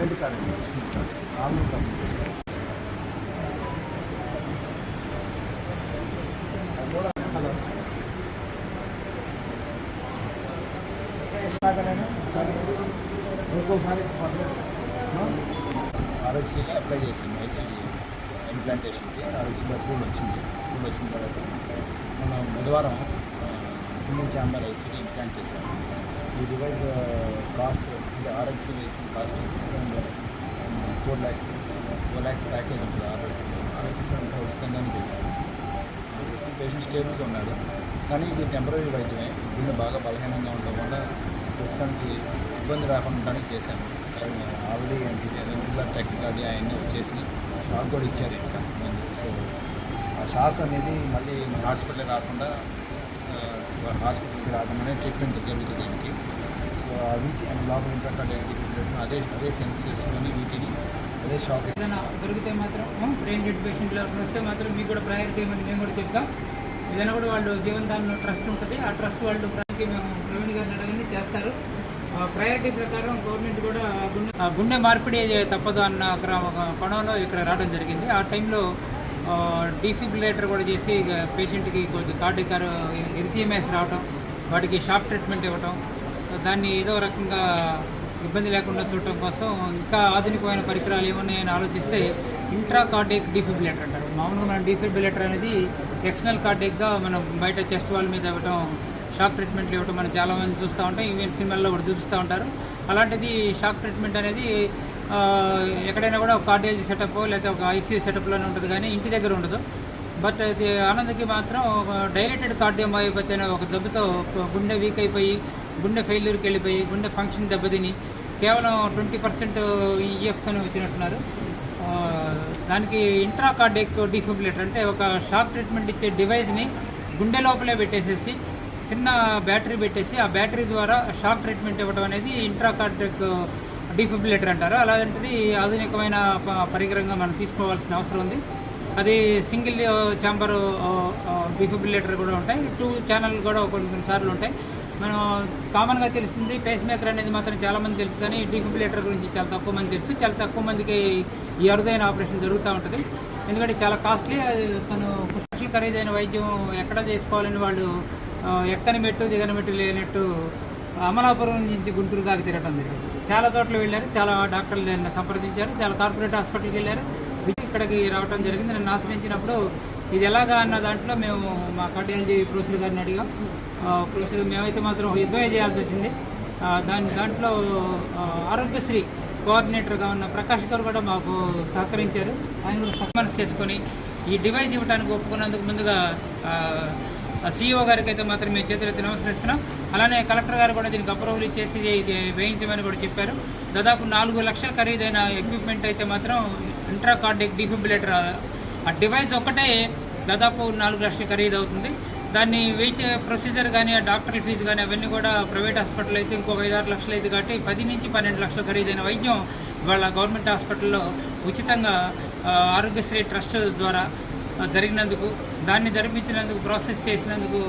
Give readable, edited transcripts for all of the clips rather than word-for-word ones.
Valid card అండి, normal card. Hello ఇంకోసారి ఆర్ఎక్సీకి apply చేశాను, ఐసీడీ ఇంప్లాంటేషన్కి. ఆర్ఎక్సీలో అప్రూవల్ వచ్చింది. అప్రూవల్ వచ్చిన తర్వాత మనం బుధవారం సింగిల్ ఛాంబర్ ఐసీడీ ఇంప్లాంట్ చేశాను. ఈ డివైస్ కాస్ట్ అంటే ఆర్ఎక్సీలో ఇచ్చిన కాస్ట్ 4 lakhs ప్యాకేజ్ ఉంటుంది. ఆర్ఎక్సీలో అంటే ఉచితంగానే చేశాను. పేషెంట్ స్టేబుల్గా ఉన్నాడు, కానీ ఇది టెంపరీ వైద్యమే. గుండె బాగా బలహీనంగా ఉండడం వల్ల ప్రస్తుతానికి ఇబ్బంది రాకుండా ఉండడానికి చేశాను. ఆల్రెడీ ఏంటి రెగ్యులర్ టెక్నికాలజీ అవన్నీ వచ్చేసి షాక్ కూడా ఇచ్చారు ఇంకా ముందు. సో ఆ షాక్ అనేది మళ్ళీ హాస్పిటల్కి రాకుండానే ట్రీట్మెంట్ జరుగుతుంది దీనికి. సో వీటి లోపల ఇంటర్కార్డియల్ అదే సెన్స్ చేసుకొని వీటిని అదే షాక్ ఏదైనా దొరికితే మాత్రం బ్రెయిన్ డెడ్ పేషెంట్లు వస్తే మాత్రం మీకు కూడా ప్రయారిటీ ఇవ్వమని మేము కూడా చెప్తాం. ఏదైనా కూడా వాళ్ళు జీవనదానంలో ట్రస్ట్ ఉంటుంది, ఆ ట్రస్ట్ వాళ్ళు మేము ప్రవీణ్ గారిని అడగని చేస్తారు. ప్రయారిటీ ప్రకారం గవర్నమెంట్ కూడా గుండె మార్పిడి తప్పదు అన్న కోణంలో ఇక్కడ రావడం జరిగింది. ఆ టైంలో డిఫిబ్రిలేటర్ కూడా చేసి పేషెంట్కి కొద్ది కార్డియక్ ఎరిథియమాస్ రావటం, వాటికి షాక్ ట్రీట్మెంట్ ఇవ్వటం, దాన్ని ఏదో రకంగా ఇబ్బంది లేకుండా చూడటం కోసం ఇంకా ఆధునికమైన పరికరాలు ఏమున్నాయని ఆలోచిస్తే ఇంట్రా కార్డియక్ డిఫిబ్రిలేటర్ అంటారు. మామూలుగా మన డిఫిబ్రిలేటర్ అనేది ఎక్స్టర్నల్ కార్డియక్గా మనం బయట చెస్ట్ వాల్ మీద ఇవ్వటం, షాక్ ట్రీట్మెంట్లు ఇవ్వటం మనం చాలామంది చూస్తూ ఉంటాం, ఈవెన్ సినిమాల్లో కూడా చూపిస్తూ ఉంటారు. అలాంటిది షాక్ ట్రీట్మెంట్ అనేది ఎక్కడైనా కూడా ఒక కార్డియాలజీ సెటప్ లేకపోతే ఒక ఐసీయూ సెటప్లోనే ఉంటుంది, కానీ ఇంటి దగ్గర ఉండదు. బట్ ఇది ఆనందకి మాత్రం డైలేటెడ్ కార్డియోమయోపతి అనే ఒక జబ్బుతో గుండె వీక్ అయిపోయి గుండె ఫెయిల్యూర్కి వెళ్ళిపోయి గుండె ఫంక్షన్ దెబ్బతిని కేవలం 20% ఈఎఫ్తోనే వచ్చినట్టున్నారు. దానికి ఇంట్రా కార్డియక్ డిఫిబ్రిలేటర్ అంటే ఒక షాక్ ట్రీట్మెంట్ ఇచ్చే డివైస్ని గుండె లోపలే పెట్టేసేసి చిన్న బ్యాటరీ పెట్టేసి ఆ బ్యాటరీ ద్వారా షాక్ ట్రీట్మెంట్ ఇవ్వడం అనేది ఇంట్రా కార్డియక్ డిఫిబ్రిలేటర్ అంటారు. అలాంటిది ఆధునికమైన పరికరంగా మనం తీసుకోవాల్సిన అవసరం ఉంది. అది సింగిల్ ఛాంబర్ డిఫిబ్రిలేటర్ కూడా ఉంటాయి, 2 ఛానల్ కూడా కొన్నిసార్లు ఉంటాయి. మనం కామన్గా తెలిసింది పేస్ మేకర్ అనేది మాత్రం చాలామంది తెలుసు, కానీ డిఫిబ్రిలేటర్ గురించి చాలా తక్కువ మంది తెలుసు. చాలా తక్కువ మందికి ఈ అరుదైన ఆపరేషన్ జరుగుతూ ఉంటుంది, ఎందుకంటే చాలా కాస్ట్లీ. తను పుష్కల ఖరీదైన వైద్యం ఎక్కడ చేసుకోవాలని వాళ్ళు ఎక్కని మెట్టు దిగని మెట్టు లేనట్టు అమలాపురం నుంచి గుంటూరు దాకా తిరగడం జరిగింది. చాలా చోట్ల వెళ్ళారు, చాలా డాక్టర్లు సంప్రదించారు, చాలా కార్పొరేట్ హాస్పిటల్కి వెళ్ళారు, ఇక్కడికి రావడం జరిగింది. నన్ను ఆశ్రయించినప్పుడు ఇది ఎలాగా అన్న దాంట్లో మేము మా కార్డియాలజీ ప్రొఫెసర్ గారిని అడిగాం. ప్రొఫెసర్ మేమైతే మాత్రం యుద్ధమే చేయాల్సి వచ్చింది. దాంట్లో ఆరోగ్యశ్రీ కోఆర్డినేటర్గా ఉన్న ప్రకాష్ గారు కూడా మాకు సహకరించారు. ఆయన కూడా సన్మానం చేసుకొని ఈ డివైస్ ఇవ్వడానికి ఒప్పుకున్నందుకు ముందుగా CEO గారికి అయితే మాత్రం మేము చేతులెత్తి నమస్కరిస్తున్నాం. అలానే కలెక్టర్ గారు కూడా దీనికి అప్రూవల్ ఇచ్చేసి వేయించమని కూడా చెప్పారు. దాదాపు 4 లక్షల ఖరీదైన ఎక్విప్మెంట్ అయితే మాత్రం ఇంట్రా కార్డియక్ డిఫిబ్రిలేటర్ ఆ డివైస్ ఒక్కటే దాదాపు 4 లక్షలు ఖరీదు అవుతుంది. దాన్ని వెయిట్ ప్రొసీజర్ కానీ ఆ డాక్టర్ ఫీజు కానీ అవన్నీ కూడా ప్రైవేట్ హాస్పిటల్ అయితే ఇంకొక 5-6 లక్షలు అయితే కాబట్టి 10 నుంచి 12 లక్షల ఖరీదైన వైద్యం వాళ్ళ గవర్నమెంట్ హాస్పిటల్లో ఉచితంగా ఆరోగ్యశ్రీ ట్రస్ట్ ద్వారా జరిగినందుకు, దాన్ని జరిపించినందుకు, ప్రాసెస్ చేసినందుకు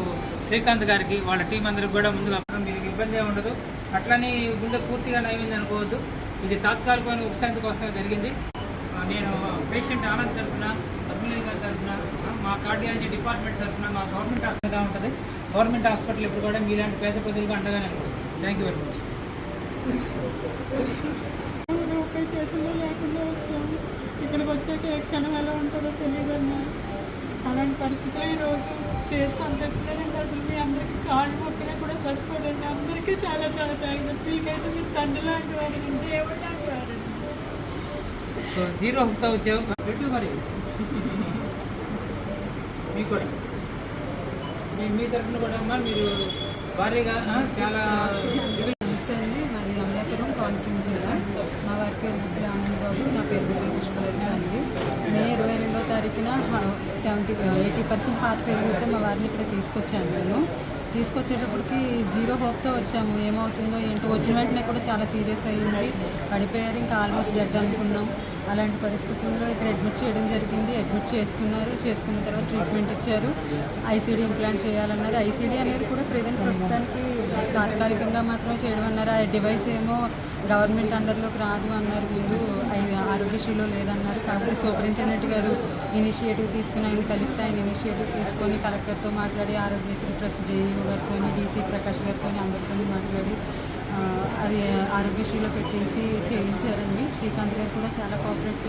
శ్రీకాంత్ గారికి వాళ్ళ టీం అందరికి కూడా ముందుగా మీకు ఇబ్బంది ఉండదు. అట్లని గుండె పూర్తిగా నయమైంది అనుకోవద్దు. ఇది తాత్కాలికమైన ఉపశాంతి కోసమే జరిగింది. నేను పేషెంట్ ఆనంద్ తరఫున, అర్జున్ గారి తరఫున, మా కార్డియాలజీ డిపార్ట్మెంట్ తరఫున మా గవర్నమెంట్ హాస్పిటల్గా ఉంటుంది. గవర్నమెంట్ హాస్పిటల్ ఇప్పుడు కూడా మీలాంటి పేద ప్రజలకు అండగానే ఉంటుంది. Thank you very much. చేతుల్లో లేకుండా వచ్చాము. ఇక్కడికి వచ్చాక ఏ క్షణం ఎలా ఉంటుందో తెలియదన్నా. అలాంటి పరిస్థితులు ఈరోజు చేసి పంపిస్తున్నానండి. అసలు మీ అందరికీ కాళ్ళు మొక్కనే కూడా సరిపోదండి. అందరికీ చాలా చాలా థ్యాంక్స్. మీకైతే మీరు తండ్రి లాంటి వారండి, దేవుడు లాంటి వారండి. జీరో హుక్తా వచ్చావు పెట్టు మరి మీకు కూడా మీ తరఫున కూడా అమ్మా మీరు భారీగా చాలా. నమస్తే అండి, మాది అమలాపురం కోనసీమ జిల్లా. మా వారి పేరు బుద్ధుల ఆనంద్ బాబు, నా పేరు బుద్ధుల పుష్పలత అండి. మే 22వ తారీఖున 80% హార్ట్ ఫెయిల్యూర్తో మా వారిని ఇక్కడ తీసుకొచ్చాను. నేను తీసుకొచ్చేటప్పటికి జీరో హోప్తో వచ్చాము. ఏమవుతుందో ఏంటో, వచ్చిన వెంటనే కూడా చాలా సీరియస్ అయ్యింది, పడిపోయారు, ఇంకా ఆల్మోస్ట్ డెడ్ అనుకున్నాం. అలాంటి పరిస్థితుల్లో ఇక్కడ అడ్మిట్ చేయడం జరిగింది. అడ్మిట్ చేసుకున్న తర్వాత ట్రీట్మెంట్ ఇచ్చారు. ఐసీడీ ఇంప్లాంట్ చేయాలన్నారు. ఐసీడీ అనేది కూడా ప్రస్తుతానికి తాత్కాలికంగా మాత్రమే చేయడం అన్నారు. ఆ డివైస్ ఏమో గవర్నమెంట్ అండర్లోకి రాదు అన్నారు. ముందు ఆరోగ్యశ్రీలో లేదన్నారు. కాబట్టి సూపరింటెండెంట్ గారు ఇనిషియేటివ్ తీసుకుని ఆయన కలిస్తే ఆయన ఇనిషియేటివ్ తీసుకొని కలెక్టర్తో మాట్లాడి ఆరోగ్యశ్రీ ట్రస్ట్ జేఈఓ గారితో, డీసీ ప్రకాష్ గారితో అందరితో మాట్లాడి అది ఆరోగ్యశ్రీలో పెట్టించి చేయించారండి. శ్రీకాంత్ గారు కూడా చాలా కోఆపరేట్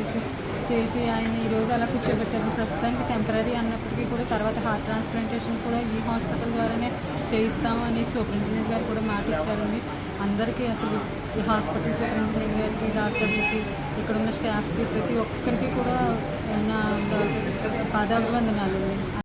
చేసి ఆయన ఈరోజు అలా కూర్చోబెట్టారు. ప్రస్తుతానికి టెంపరీ అన్నప్పటికీ కూడా తర్వాత హార్ట్ ట్రాన్స్ప్లాంటేషన్ కూడా ఈ హాస్పిటల్ ద్వారానే చేయిస్తాము అని సూపరింటెండెంట్ గారు కూడా మాట ఇచ్చారండి. అందరికీ అసలు ఈ హాస్పిటల్ సూపరింటెండెంట్ గారికి, డాక్టర్లకి, ఇక్కడ ఉన్న స్టాఫ్కి, ప్రతి ఒక్కరికి కూడా నా పాదాభివందనాలండి.